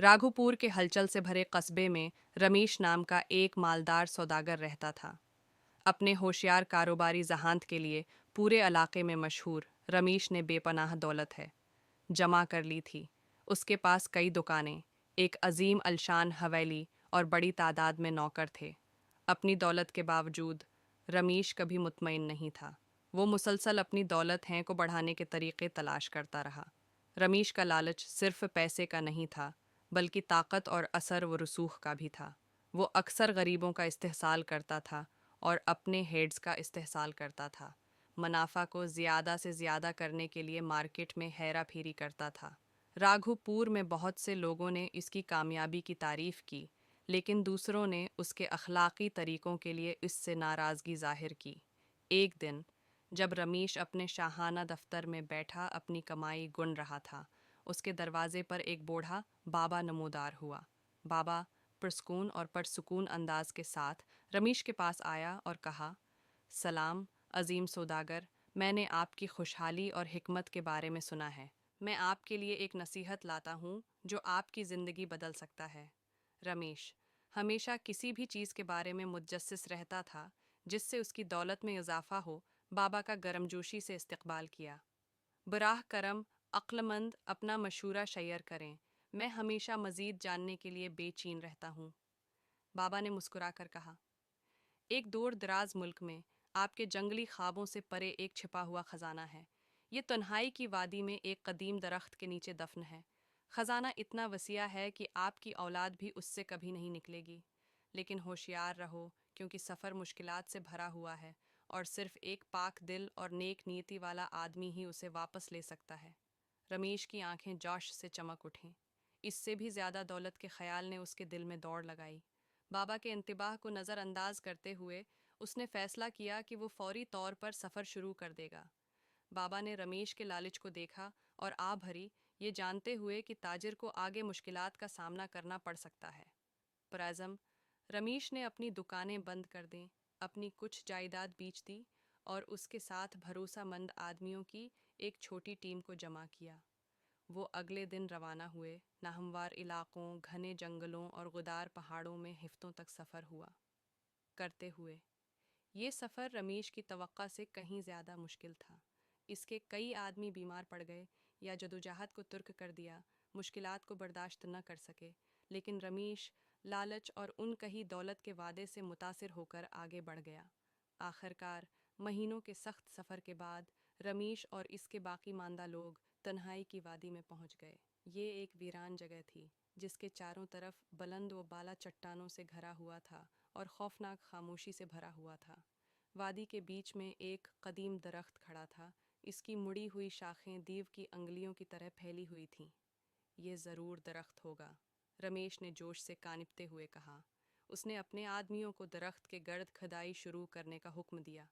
राघोपुर के हलचल से भरे कस्बे में रमेश नाम का एक मालदार सौदागर रहता था। अपने होशियार कारोबारी जहानत के लिए पूरे इलाके में मशहूर रमेश ने बेपनाह दौलत है जमा कर ली थी। उसके पास कई दुकानें, एक अजीम अलशान हवेली और बड़ी तादाद में नौकर थे। अपनी दौलत के बावजूद रमेश कभी मुतमईन नहीं था। वो मुसलसल अपनी दौलत हैं को बढ़ाने के तरीके तलाश करता रहा। रमेश का लालच सिर्फ पैसे का नहीं था, बल्कि ताकत और असर व रसूख का भी था। वो अक्सर गरीबों का इस्तेहसाल करता था और अपने हेड्स का इस्तेहसाल करता था। मुनाफा को ज़्यादा से ज़्यादा करने के लिए मार्केट में हेरा फेरी करता था। राघोपुर में बहुत से लोगों ने इसकी कामयाबी की तारीफ़ की, लेकिन दूसरों ने उसके अखलाक़ी तरीक़ों के लिए इससे नाराज़गी ज़ाहिर की। एक दिन जब रमेश अपने शाहाना दफ्तर में बैठा अपनी कमाई गुन रहा था, उसके दरवाजे पर एक बूढ़ा बाबा नमूदार हुआ। बाबा पुरस्कून और परसुकून अंदाज के साथ रमेश के पास आया और कहा, सलाम अजीम सौदागर, मैंने आपकी खुशहाली और हिकमत के बारे में सुना है। मैं आपके लिए एक नसीहत लाता हूँ जो आपकी ज़िंदगी बदल सकता है। रमेश हमेशा किसी भी चीज़ के बारे में मुतजस्सिस रहता था जिससे उसकी दौलत में इजाफा हो। बाबा का गर्मजोशी से इस्तकबाल किया। बराह करम अक्लमंद अपना मशूरा शेयर करें, मैं हमेशा मज़ीद जानने के लिए बेचैन रहता हूँ। बाबा ने मुस्कुराकर कहा, एक दूर दराज मुल्क में आपके जंगली ख्वाबों से परे एक छिपा हुआ खजाना है। ये तन्हाई की वादी में एक कदीम दरख्त के नीचे दफन है। खजाना इतना वसिया है कि आपकी औलाद भी उससे कभी नहीं निकलेगी। लेकिन होशियार रहो, क्योंकि सफ़र मुश्किलात से भरा हुआ है और सिर्फ एक पाक दिल और नेक नीयति वाला आदमी ही उसे वापस ले सकता है। रमेश की आंखें जोश से चमक उठीं। इससे भी ज़्यादा दौलत के ख्याल ने उसके दिल में दौड़ लगाई। बाबा के इंतबाह को नज़रअंदाज करते हुए उसने फ़ैसला किया कि वो फौरी तौर पर सफ़र शुरू कर देगा। बाबा ने रमेश के लालच को देखा और आ भरी, ये जानते हुए कि ताजिर को आगे मुश्किलात का सामना करना पड़ सकता है। पराज़म रमेश ने अपनी दुकानें बंद कर दें, अपनी कुछ जायदाद बेच दी और उसके साथ भरोसामंद आदमियों की एक छोटी टीम को जमा किया। वो अगले दिन रवाना हुए। नाहमवार इलाकों, घने जंगलों और गुदार पहाड़ों में हिफ्तों तक सफ़र हुआ करते हुए। ये सफ़र रमेश की तवक्का से कहीं ज़्यादा मुश्किल था। इसके कई आदमी बीमार पड़ गए या जदोजहद को तुर्क कर दिया, मुश्किलात को बर्दाश्त न कर सके। लेकिन रमेश लालच और उन कही दौलत के वादे से मुतासिर होकर आगे बढ़ गया। आखिरकार महीनों के सख्त सफ़र के बाद रमेश और इसके बाकी मानदा लोग तन्हाई की वादी में पहुंच गए। ये एक वीरान जगह थी, जिसके चारों तरफ बुलंद व बाला चट्टानों से घरा हुआ था और खौफनाक खामोशी से भरा हुआ था। वादी के बीच में एक कदीम दरख्त खड़ा था। इसकी मुड़ी हुई शाखें दीव की अंगुलियों की तरह फैली हुई थीं। ये ज़रूर दरख्त होगा, रमेश ने जोश से कानिपते हुए कहा। उसने अपने आदमियों को दरख्त के गर्द खुदाई शुरू करने का हुक्म दिया।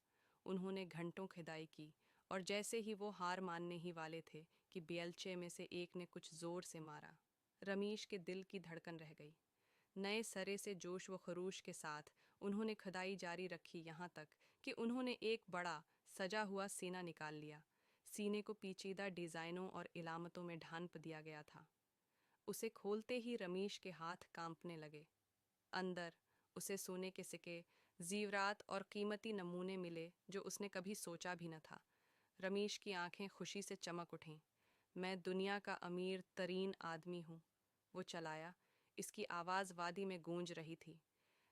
उन्होंने घंटों खुदाई की और जैसे ही वो हार मानने ही वाले थे कि बेलचे में से एक ने कुछ ज़ोर से मारा। रमेश के दिल की धड़कन रह गई। नए सरे से जोश व खरूश के साथ उन्होंने खुदाई जारी रखी, यहाँ तक कि उन्होंने एक बड़ा सजा हुआ सीना निकाल लिया। सीने को पेचीदा डिज़ाइनों और इलामतों में ढांप दिया गया था। उसे खोलते ही रमेश के हाथ कांपने लगे। अंदर उसे सोने के सिक्के, ज़ीवरात और कीमती नमूने मिले जो उसने कभी सोचा भी न था। रमेश की आंखें खुशी से चमक उठीं। मैं दुनिया का अमीर तरीन आदमी हूँ, वो चलाया। इसकी आवाज़ वादी में गूंज रही थी।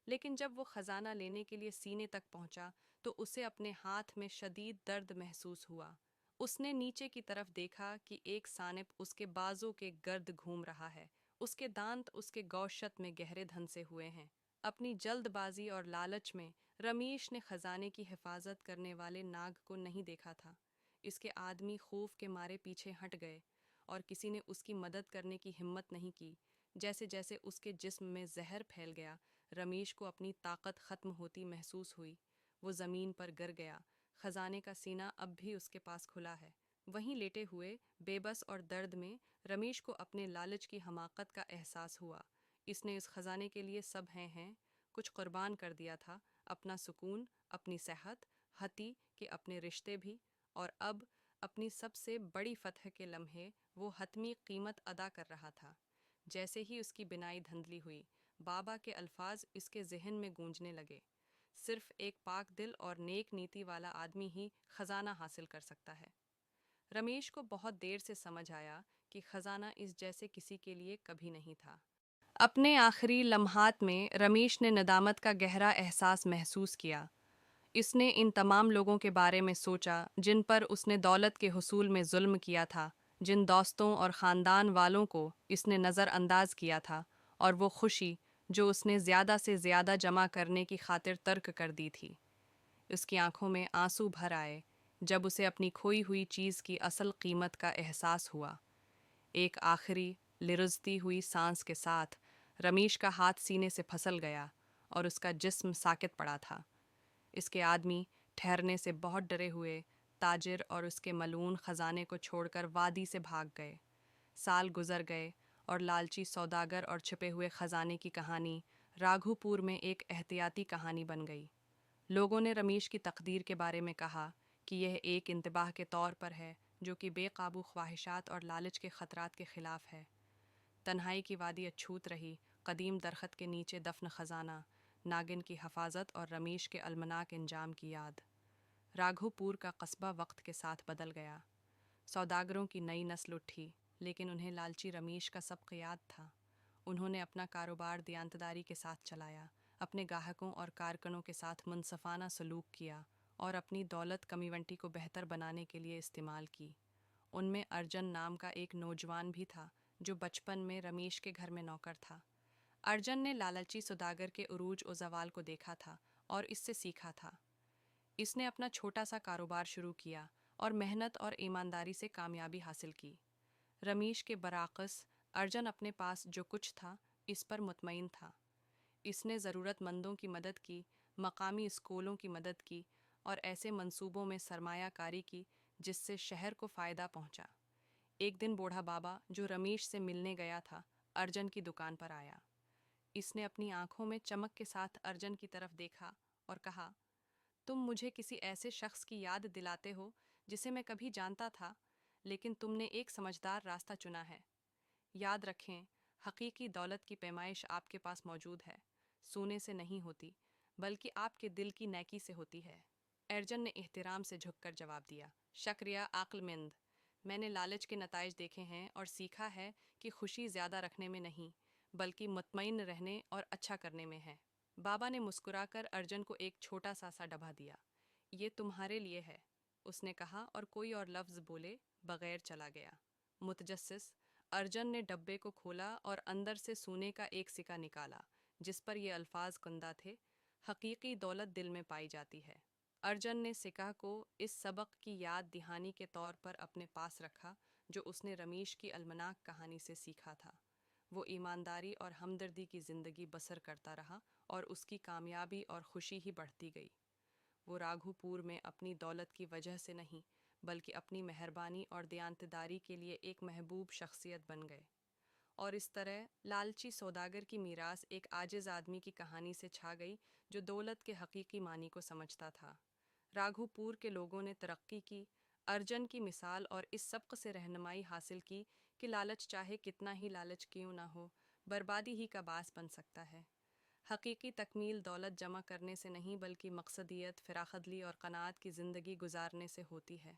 लेकिन जब वो ख़जाना लेने के लिए सीने तक पहुंचा तो उसे अपने हाथ में शदीद दर्द महसूस हुआ। उसने नीचे की तरफ देखा कि एक सानिप उसके बाजू के गर्द घूम रहा है। उसके दांत उसके गौशत में गहरे धंसे हुए हैं। अपनी जल्दबाजी और लालच में रमेश ने खजाने की हिफाजत करने वाले नाग को नहीं देखा था। इसके आदमी खौफ के मारे पीछे हट गए और किसी ने उसकी मदद करने की हिम्मत नहीं की। जैसे जैसे उसके जिस्म में जहर फैल गया, रमेश को अपनी ताकत ख़त्म होती महसूस हुई। वो ज़मीन पर गिर गया। खजाने का सीना अब भी उसके पास खुला है। वहीं लेटे हुए बेबस और दर्द में रमेश को अपने लालच की हमाकत का एहसास हुआ। इसने इस खजाने के लिए सब हैं कुछ कुर्बान कर दिया था, अपना सुकून, अपनी सेहत, हती के अपने रिश्ते भी, और अब अपनी सबसे बड़ी फतह के लम्हे वो हतमी कीमत अदा कर रहा था। جیسے ہی اس کی بینائی دھندلی ہوئی، بابا کے الفاظ اس کے ذہن میں گونجنے لگے، صرف ایک پاک دل اور نیک نیتی والا آدمی ہی خزانہ حاصل کر سکتا ہے۔ رمیش کو بہت دیر سے سمجھ آیا کہ خزانہ اس جیسے کسی کے لیے کبھی نہیں تھا۔ اپنے آخری لمحات میں رمیش نے ندامت کا گہرا احساس محسوس کیا۔ اس نے ان تمام لوگوں کے بارے میں سوچا جن پر اس نے دولت کے حصول میں ظلم کیا تھا، جن دوستوں اور خاندان والوں کو اس نے نظر انداز کیا تھا، اور وہ خوشی جو اس نے زیادہ سے زیادہ جمع کرنے کی خاطر ترک کر دی تھی۔ اس کی آنکھوں میں آنسو بھر آئے جب اسے اپنی کھوئی ہوئی چیز کی اصل قیمت کا احساس ہوا۔ ایک آخری لرزتی ہوئی سانس کے ساتھ رمیش کا ہاتھ سینے سے پھسل گیا اور اس کا جسم ساکت پڑا تھا۔ اس کے آدمی ٹھہرنے سے بہت ڈرے ہوئے تاجر اور اس کے ملعون خزانے کو چھوڑ کر وادی سے بھاگ گئے۔ سال گزر گئے اور لالچی سوداگر اور چھپے ہوئے خزانے کی کہانی راگھو پور میں ایک احتیاطی کہانی بن گئی۔ لوگوں نے رمیش کی تقدیر کے بارے میں کہا کہ یہ ایک انتباہ کے طور پر ہے جو کہ بے قابو خواہشات اور لالچ کے خطرات کے خلاف ہے۔ تنہائی کی وادی اچھوت رہی، قدیم درخت کے نیچے دفن خزانہ، ناگن کی حفاظت اور رمیش کے المناک انجام کی یاد۔ راگھو پور کا قصبہ وقت کے ساتھ بدل گیا۔ سوداگروں کی نئی نسل اٹھی، لیکن انہیں لالچی رمیش کا سبق یاد تھا۔ انہوں نے اپنا کاروبار دیانتداری کے ساتھ چلایا، اپنے گاہکوں اور کارکنوں کے ساتھ منصفانہ سلوک کیا اور اپنی دولت کمیونٹی کو بہتر بنانے کے لیے استعمال کی۔ ان میں ارجن نام کا ایک نوجوان بھی تھا جو بچپن میں رمیش کے گھر میں نوکر تھا۔ ارجن نے لالچی سوداگر کے عروج و زوال کو دیکھا تھا اور اس سے سیکھا تھا۔ اس نے اپنا چھوٹا سا کاروبار شروع کیا اور محنت اور ایمانداری سے کامیابی حاصل کی۔ رمیش کے برعکس ارجن اپنے پاس جو کچھ تھا اس پر مطمئن تھا۔ اس نے ضرورت مندوں کی مدد کی، مقامی اسکولوں کی مدد کی اور ایسے منصوبوں میں سرمایہ کاری کی جس سے شہر کو فائدہ پہنچا۔ ایک دن بوڑھا بابا جو رمیش سے ملنے گیا تھا ارجن کی دکان پر آیا۔ اس نے اپنی آنکھوں میں چمک کے ساتھ ارجن کی طرف دیکھا اور کہا، تم مجھے کسی ایسے شخص کی یاد دلاتے ہو جسے میں کبھی جانتا تھا، لیکن تم نے ایک سمجھدار راستہ چنا ہے۔ یاد رکھیں، حقیقی دولت کی پیمائش آپ کے پاس موجود ہے، سونے سے نہیں ہوتی بلکہ آپ کے دل کی نیکی سے ہوتی ہے۔ ارجن نے احترام سے جھک کر جواب دیا، شکریہ عقل مند، میں نے لالچ کے نتائج دیکھے ہیں اور سیکھا ہے کہ خوشی زیادہ رکھنے میں نہیں بلکہ مطمئن رہنے اور اچھا کرنے میں ہے۔ بابا نے مسکرا کر ارجن کو ایک چھوٹا سا ڈبہ دیا۔ یہ تمہارے لیے ہے، اس نے کہا اور کوئی اور لفظ بولے بغیر چلا گیا۔ متجسس، ارجن نے ڈبے کو کھولا اور اندر سے سونے کا ایک سکہ نکالا جس پر یہ الفاظ کندہ تھے، حقیقی دولت دل میں پائی جاتی ہے۔ ارجن نے سکہ کو اس سبق کی یاد دہانی کے طور پر اپنے پاس رکھا جو اس نے رمیش کی المناک کہانی سے سیکھا تھا۔ وہ ایمانداری اور ہمدردی کی زندگی بسر کرتا رہا اور اس کی کامیابی اور خوشی ہی بڑھتی گئی۔ وہ راگھو پور میں اپنی دولت کی وجہ سے نہیں بلکہ اپنی مہربانی اور دیانتداری کے لیے ایک محبوب شخصیت بن گئے۔ اور اس طرح لالچی سوداگر کی میراث ایک عاجز آدمی کی کہانی سے چھا گئی جو دولت کے حقیقی معنی کو سمجھتا تھا۔ راگھو پور کے لوگوں نے ترقی کی، ارجن کی مثال اور اس سبق سے رہنمائی حاصل کی کہ لالچ چاہے کتنا ہی لالچ کیوں نہ ہو، بربادی ہی کا باعث بن سکتا ہے۔ حقیقی تکمیل دولت جمع کرنے سے نہیں بلکہ مقصدیت، فراخدلی اور قناعت کی زندگی گزارنے سے ہوتی ہے۔